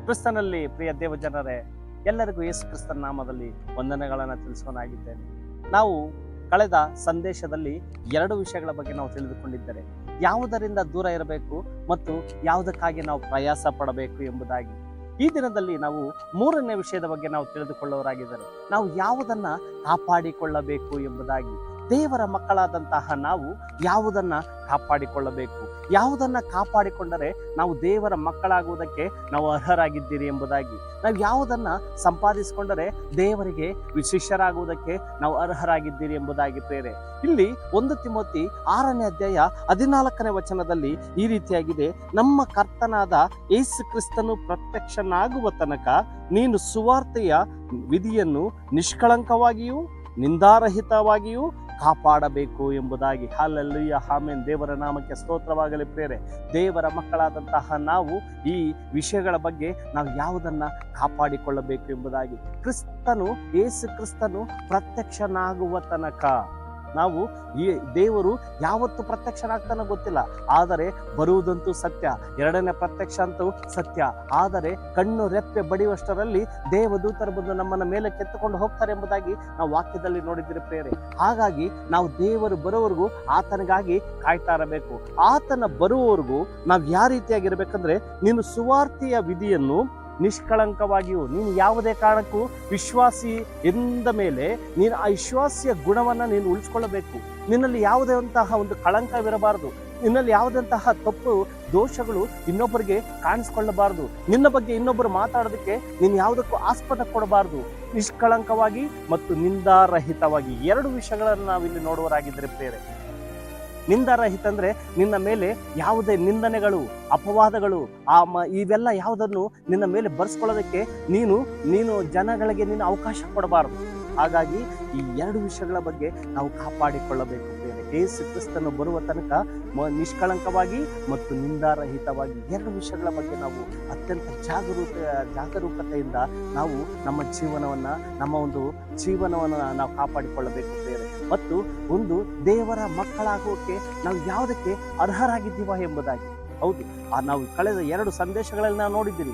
ಕ್ರಿಸ್ತನಲ್ಲಿ ಪ್ರಿಯ ದೇವಜನರೇ, ಎಲ್ಲರಿಗೂ ಯೇಸು ಕ್ರಿಸ್ತನ ನಾಮದಲ್ಲಿ ವಂದನೆಗಳನ್ನು ತಿಳಿಸೋನಾಗಿದ್ದೇನೆ. ನಾವು ಕಳೆದ ಸಂದೇಶದಲ್ಲಿ 2 ವಿಷಯಗಳ ಬಗ್ಗೆ ನಾವು ತಿಳಿದುಕೊಂಡಿದ್ದರೆ, ಯಾವುದರಿಂದ ದೂರ ಇರಬೇಕು ಮತ್ತು ಯಾವುದಕ್ಕಾಗಿ ನಾವು ಪ್ರಯಾಸ ಪಡಬೇಕು ಎಂಬುದಾಗಿ. ಈ ದಿನದಲ್ಲಿ ನಾವು 3ನೇ ವಿಷಯದ ಬಗ್ಗೆ ನಾವು ತಿಳಿದುಕೊಳ್ಳುವವರಾಗಿದ್ದರೆ, ನಾವು ಯಾವುದನ್ನ ಕಾಪಾಡಿಕೊಳ್ಳಬೇಕು ಎಂಬುದಾಗಿ. ದೇವರ ಮಕ್ಕಳಾದಂತಹ ನಾವು ಯಾವುದನ್ನ ಕಾಪಾಡಿಕೊಳ್ಳಬೇಕು, ಯಾವುದನ್ನ ಕಾಪಾಡಿಕೊಂಡರೆ ನಾವು ದೇವರ ಮಕ್ಕಳಾಗುವುದಕ್ಕೆ ನಾವು ಅರ್ಹರಾಗಿದ್ದೀರಿ ಎಂಬುದಾಗಿ. ನಾವು ಯಾವುದನ್ನ ಸಂಪಾದಿಸಿಕೊಂಡರೆ ದೇವರಿಗೆ ಶಿಷ್ಯರಾಗುವುದಕ್ಕೆ ನಾವು ಅರ್ಹರಾಗಿದ್ದೀರಿ ಎಂಬುದಾಗಿ ಪ್ರೇರೆ. ಇಲ್ಲಿ 1 ತಿಮೋತಿ 6ನೇ ಅಧ್ಯಾಯ 14ನೇ ವಚನದಲ್ಲಿ ಈ ರೀತಿಯಾಗಿದೆ: ನಮ್ಮ ಕರ್ತನಾದ ಯೇಸು ಕ್ರಿಸ್ತನು ಪ್ರತ್ಯಕ್ಷನಾಗುವ ತನಕ ನೀನು ಸುವಾರ್ತೆಯ ವಿಧಿಯನ್ನು ನಿಷ್ಕಳಂಕವಾಗಿಯೂ ನಿಂದಾರಹಿತವಾಗಿಯೂ ಕಾಪಾಡಬೇಕು ಎಂಬುದಾಗಿ. Hallelujah, amen. ದೇವರ ನಾಮಕ್ಕೆ ಸ್ತೋತ್ರವಾಗಲಿ ಪ್ರೇರೆ. ದೇವರ ಮಕ್ಕಳಾದಂತಹ ನಾವು ಈ ವಿಷಯಗಳ ಬಗ್ಗೆ ನಾವು ಯಾವುದನ್ನ ಕಾಪಾಡಿಕೊಳ್ಳಬೇಕು ಎಂಬುದಾಗಿ. ಯೇಸು ಕ್ರಿಸ್ತನು ಪ್ರತ್ಯಕ್ಷನಾಗುವ ತನಕ ನಾವು ಈ ದೇವರು ಯಾವತ್ತು ಪ್ರತ್ಯಕ್ಷನಾಗ್ತಾನೋ ಗೊತ್ತಿಲ್ಲ, ಆದರೆ ಬರುವುದಂತೂ ಸತ್ಯ. 2ನೇ ಪ್ರತ್ಯಕ್ಷ ಅಂತೂ ಸತ್ಯ. ಆದರೆ ಕಣ್ಣು ರೆಪ್ಪೆ ಬಡಿಯುವಷ್ಟರಲ್ಲಿ ದೇವದೂತರು ಬಂದು ನಮ್ಮನ್ನ ಮೇಲೆ ಕೆತ್ತುಕೊಂಡು ಹೋಗ್ತಾರೆ ಎಂಬುದಾಗಿ ನಾವು ವಾಕ್ಯದಲ್ಲಿ ನೋಡಿದ್ರೆ ಪ್ರೇರೆ. ಹಾಗಾಗಿ ನಾವು ದೇವರು ಬರೋವರೆಗೂ ಆತನಿಗಾಗಿ ಕಾಯ್ತಾ ಇರಬೇಕು. ಆತನ ಬರುವವರೆಗೂ ನಾವು ಯಾವ ರೀತಿಯಾಗಿರ್ಬೇಕಂದ್ರೆ, ನೀನು ಸುವಾರ್ತೆಯ ವಿಧಿಯನ್ನು ನಿಷ್ಕಳಂಕವಾಗಿಯೂ, ನೀನು ಯಾವುದೇ ಕಾರಣಕ್ಕೂ ವಿಶ್ವಾಸಿ ಎಂದ ಮೇಲೆ ನೀನು ಆ ವಿಶ್ವಾಸಿಯ ಗುಣವನ್ನ ನೀನು ಉಳಿಸ್ಕೊಳ್ಳಬೇಕು. ನಿನ್ನಲ್ಲಿ ಯಾವುದೇ ಒಂದು ಕಳಂಕವಿರಬಾರದು. ನಿನ್ನಲ್ಲಿ ಯಾವುದಂತಹ ತಪ್ಪು ದೋಷಗಳು ಇನ್ನೊಬ್ಬರಿಗೆ ಕಾಣಿಸ್ಕೊಳ್ಳಬಾರದು. ನಿನ್ನ ಬಗ್ಗೆ ಇನ್ನೊಬ್ಬರು ಮಾತಾಡೋದಕ್ಕೆ ನೀನು ಯಾವುದಕ್ಕೂ ಆಸ್ಪದ ಕೊಡಬಾರದು. ನಿಷ್ಕಳಂಕವಾಗಿ ಮತ್ತು ನಿಂದಾರಹಿತವಾಗಿ 2 ವಿಷಯಗಳನ್ನು ನಾವಿಲ್ಲಿ ನೋಡುವರಾಗಿದ್ದರೆ ಪ್ರೇರೆ. ನಿಂದಾರಹಿತ ಅಂದ್ರೆ ನಿನ್ನ ಮೇಲೆ ಯಾವುದೇ ನಿಂದನೆಗಳು, ಅಪವಾದಗಳು, ಇವೆಲ್ಲ ಯಾವುದನ್ನು ನಿನ್ನ ಮೇಲೆ ಬರ್ಸ್ಕೊಳ್ಳೋದಕ್ಕೆ ನೀನು ಜನಗಳಿಗೆ ನೀನು ಅವಕಾಶ ಕೊಡಬಾರದು. ಹಾಗಾಗಿ ಈ 2 ವಿಷಯಗಳ ಬಗ್ಗೆ ನಾವು ಕಾಪಾಡಿಕೊಳ್ಳಬೇಕು. ಯೇಸು ಕ್ರಿಸ್ತನು ಬರುವ ತನಕ ನಿಷ್ಕಳಂಕವಾಗಿ ಮತ್ತು ನಿಂದಾರಹಿತವಾಗಿ 2 ವಿಷಯಗಳ ಬಗ್ಗೆ ನಾವು ಅತ್ಯಂತ ಜಾಗರೂಕತೆಯಿಂದ ನಾವು ನಮ್ಮ ಜೀವನವನ್ನ ನಾವು ಕಾಪಾಡಿಕೊಳ್ಳಬೇಕು ಬೇರೆ. ಮತ್ತು ಒಂದು ದೇವರ ಮಕ್ಕಳಾಗೋಕೆ ನಾವು ಯಾವುದಕ್ಕೆ ಅರ್ಹರಾಗಿದ್ದೀವ ಎಂಬುದಾಗಿ. ಹೌದು, ನಾವು ಕಳೆದ 2 ಸಂದೇಶಗಳಲ್ಲಿ ನಾವು ನೋಡಿದ್ದೀರಿ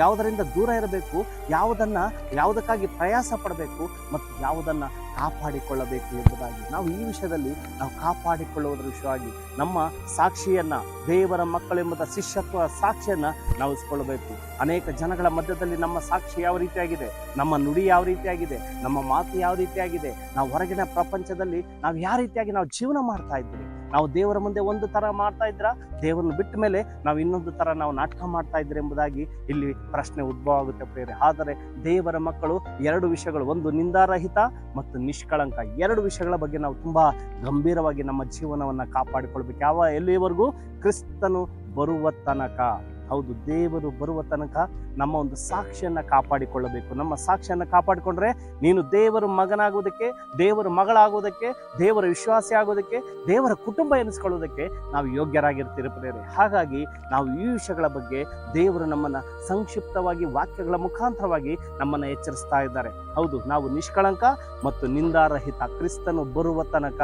ಯಾವುದರಿಂದ ದೂರ ಇರಬೇಕು, ಯಾವುದಕ್ಕಾಗಿ ಪ್ರಯಾಸ ಪಡಬೇಕು ಮತ್ತು ಯಾವುದನ್ನ ಕಾಪಾಡಿಕೊಳ್ಳಬೇಕು ಎಂಬುದಾಗಿ. ನಾವು ಈ ವಿಷಯದಲ್ಲಿ ನಾವು ಕಾಪಾಡಿಕೊಳ್ಳುವುದರ ವಿಷಯವಾಗಿ ನಮ್ಮ ಸಾಕ್ಷಿಯನ್ನ, ದೇವರ ಮಕ್ಕಳೆಂಬುದ ಶಿಷ್ಯತ್ವ ಸಾಕ್ಷಿಯನ್ನ ನಾವು ಇಸ್ಕೊಳ್ಬೇಕು. ಅನೇಕ ಜನಗಳ ಮಧ್ಯದಲ್ಲಿ ನಮ್ಮ ಸಾಕ್ಷಿ ಯಾವ ರೀತಿಯಾಗಿದೆ, ನಮ್ಮ ನುಡಿ ಯಾವ ರೀತಿಯಾಗಿದೆ, ನಮ್ಮ ಮಾತು ಯಾವ ರೀತಿಯಾಗಿದೆ, ನಾವು ಹೊರಗಿನ ಪ್ರಪಂಚದಲ್ಲಿ ನಾವು ಯಾವ ರೀತಿಯಾಗಿ ನಾವು ಜೀವನ ಮಾಡ್ತಾ ಇದ್ದೀವಿ. ನಾವು ದೇವರ ಮುಂದೆ ಒಂದು ತರ ಮಾಡ್ತಾ ಇದ್ರ, ದೇವರನ್ನು ಬಿಟ್ಟ ಮೇಲೆ ನಾವು ಇನ್ನೊಂದು ತರ ನಾವು ನಾಟಕ ಮಾಡ್ತಾ ಇದ್ರೆ ಎಂಬುದಾಗಿ ಇಲ್ಲಿ ಪ್ರಶ್ನೆ ಉದ್ಭವ ಆಗುತ್ತೆ ಪ್ರೇರೆ. ಆದರೆ ದೇವರ ಮಕ್ಕಳು 2 ವಿಷಯಗಳು, ಒಂದು ನಿಂದಾರಹಿತ ಮತ್ತು ನಿಷ್ಕಳಂಕ, 2 ವಿಷಯಗಳ ಬಗ್ಗೆ ನಾವು ತುಂಬಾ ಗಂಭೀರವಾಗಿ ನಮ್ಮ ಜೀವನವನ್ನ ಕಾಪಾಡಿಕೊಳ್ಬೇಕು. ಎಲ್ಲಿವರೆಗೂ? ಕ್ರಿಸ್ತನು ಬರುವ ತನಕ. ಹೌದು, ದೇವರು ಬರುವ ತನಕ ನಮ್ಮ ಒಂದು ಸಾಕ್ಷಿಯನ್ನ ಕಾಪಾಡಿಕೊಳ್ಳಬೇಕು. ನಮ್ಮ ಸಾಕ್ಷಿಯನ್ನ ಕಾಪಾಡಿಕೊಂಡ್ರೆ ನೀನು ದೇವರ ಮಗನಾಗುವುದಕ್ಕೆ, ದೇವರ ಮಗಳಾಗುವುದಕ್ಕೆ, ದೇವರ ವಿಶ್ವಾಸಿ ಆಗೋದಕ್ಕೆ, ದೇವರ ಕುಟುಂಬ ಎನಿಸ್ಕೊಳ್ಳೋದಕ್ಕೆ ನಾವು ಯೋಗ್ಯರಾಗಿರ್ತೀರಿ ಪ್ರೇರೆ. ಹಾಗಾಗಿ ನಾವು ಈ ವಿಷಯಗಳ ಬಗ್ಗೆ ದೇವರು ನಮ್ಮನ್ನ ಸಂಕ್ಷಿಪ್ತವಾಗಿ ವಾಕ್ಯಗಳ ಮುಖಾಂತರವಾಗಿ ನಮ್ಮನ್ನ ಎಚ್ಚರಿಸ್ತಾ ಇದ್ದಾರೆ. ಹೌದು, ನಾವು ನಿಷ್ಕಳಂಕ ಮತ್ತು ನಿಂದಾರಹಿತ ಕ್ರಿಸ್ತನು ಬರುವ ತನಕ,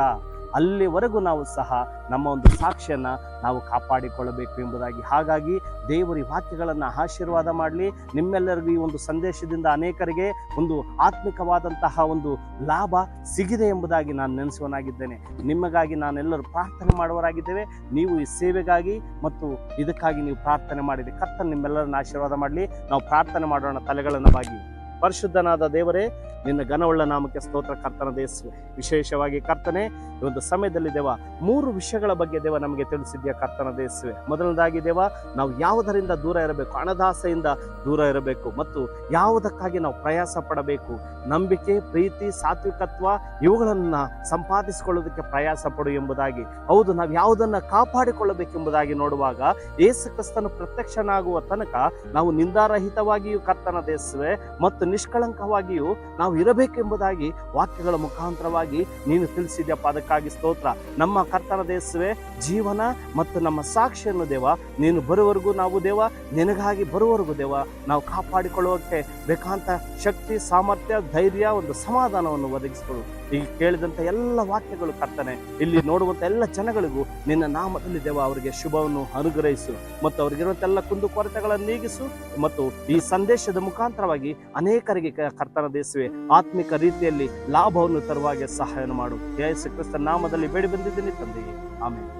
ಅಲ್ಲಿವರೆಗೂ ನಾವು ಸಹ ನಮ್ಮ ಒಂದು ಸಾಕ್ಷಿಯನ್ನ ನಾವು ಕಾಪಾಡಿಕೊಳ್ಳಬೇಕು ಎಂಬುದಾಗಿ. ಹಾಗಾಗಿ ದೇವರು ಈ ವಾಕ್ಯಗಳನ್ನು ಆಶೀರ್ವಾದ ಮಾಡಲಿ. ನಿಮ್ಮೆಲ್ಲರಿಗೂ ಈ ಒಂದು ಸಂದೇಶದಿಂದ ಅನೇಕರಿಗೆ ಒಂದು ಆತ್ಮಿಕವಾದಂತಹ ಒಂದು ಲಾಭ ಸಿಗಿದೆ ಎಂಬುದಾಗಿ ನಾನು ನೆನೆಸುವನಾಗಿದ್ದೇನೆ. ನಿಮಗಾಗಿ ನಾನೆಲ್ಲರೂ ಪ್ರಾರ್ಥನೆ ಮಾಡುವರಾಗಿದ್ದೇವೆ. ನೀವು ಈ ಸೇವೆಗಾಗಿ ಮತ್ತು ಇದಕ್ಕಾಗಿ ನೀವು ಪ್ರಾರ್ಥನೆ ಮಾಡಿದೆ. ಕರ್ತನು ನಿಮ್ಮೆಲ್ಲರನ್ನ ಆಶೀರ್ವಾದ ಮಾಡಲಿ. ನಾವು ಪ್ರಾರ್ಥನೆ ಮಾಡೋಣ ತಲೆಗಳನ್ನು ಬಾಗಿ. ಪರಿಶುದ್ಧನಾದ ದೇವರೇ, ನಿನ್ನ ಘನವುಳ್ಳ ನಾಮಕ್ಕೆ ಸ್ತೋತ್ರ. ಕರ್ತನ ದೇವ, ವಿಶೇಷವಾಗಿ ಕರ್ತನೆ, ಈ ಒಂದು ಸಮಯದಲ್ಲಿ ದೇವ 3 ವಿಷಯಗಳ ಬಗ್ಗೆ ದೇವ ನಮಗೆ ತಿಳಿಸಿದ್ಯಾ ಕರ್ತನ ದೇವೇ. ಮೊದಲನೇದಾಗಿ ದೇವ, ನಾವು ಯಾವುದರಿಂದ ದೂರ ಇರಬೇಕು? ಹಣದಾಸೆಯಿಂದ ದೂರ ಇರಬೇಕು ಮತ್ತು ಯಾವುದಕ್ಕಾಗಿ ನಾವು ಪ್ರಯಾಸ ಪಡಬೇಕು? ನಂಬಿಕೆ, ಪ್ರೀತಿ, ಸಾತ್ವಿಕತ್ವ ಇವುಗಳನ್ನ ಸಂಪಾದಿಸಿಕೊಳ್ಳೋದಕ್ಕೆ ಪ್ರಯಾಸ ಪಡು ಎಂಬುದಾಗಿ. ಹೌದು, ನಾವು ಯಾವುದನ್ನ ಕಾಪಾಡಿಕೊಳ್ಳಬೇಕೆಂಬುದಾಗಿ ನೋಡುವಾಗ ಯೇಸು ಕ್ರಿಸ್ತನು ಪ್ರತ್ಯಕ್ಷನಾಗುವ ತನಕ ನಾವು ನಿಂದಾರಹಿತವಾಗಿಯೂ ಕರ್ತನ ದೇವೇ ಮತ್ತು ನಿಷ್ಕಳಂಕವಾಗಿಯೂ ನಾವು ಇರಬೇಕೆಂಬುದಾಗಿ ವಾಕ್ಯಗಳ ಮುಖಾಂತರವಾಗಿ ನೀನು ತಿಳಿಸಿದ್ಯಪ್ಪ. ಅದಕ್ಕಾಗಿ ಸ್ತೋತ್ರ. ನಮ್ಮ ಕರ್ತನ ದೇಶವೇ ಜೀವನ ಮತ್ತು ನಮ್ಮ ಸಾಕ್ಷಿಯನ್ನು ದೇವ, ನೀನು ಬರುವವರೆಗೂ ನಾವು ದೇವ, ನಿನಗಾಗಿ ಬರುವವರೆಗೂ ದೇವ, ನಾವು ಕಾಪಾಡಿಕೊಳ್ಳುವಕ್ಕೆ ಬೇಕಾಂತ ಶಕ್ತಿ, ಸಾಮರ್ಥ್ಯ, ಧೈರ್ಯ, ಒಂದು ಸಮಾಧಾನವನ್ನು ಒದಗಿಸಿಕೊಡು. ಈಗ ಕೇಳಿದಂಥ ಎಲ್ಲ ವಾಕ್ಯಗಳು ಕರ್ತನೆ, ಇಲ್ಲಿ ನೋಡುವಂಥ ಎಲ್ಲ ಜನಗಳಿಗೂ ನಿನ್ನ ನಾಮದಲ್ಲಿ ದೇವ ಅವರಿಗೆ ಶುಭವನ್ನು ಅನುಗ್ರಹಿಸು ಮತ್ತು ಅವರಿಗಿರುವಂಥ ಎಲ್ಲ ಕುಂದುಕೊರತೆಗಳನ್ನು ನೀಗಿಸು ಮತ್ತು ಈ ಸಂದೇಶದ ಮುಖಾಂತರವಾಗಿ ಅನೇಕರಿಗೆ ಕರ್ತನ ದೇಶವೇ ಆತ್ಮಿಕ ರೀತಿಯಲ್ಲಿ ಲಾಭವನ್ನು ತರುವಾಗೆ ಸಹಾಯ ಮಾಡು. ಯೇಸು ಕ್ರಿಸ್ತನ ನಾಮದಲ್ಲಿ ಬೇಡಿ ಬಂದಿದ್ದೀನಿ ತಂದೆಯೇ, ಆಮೆನ್.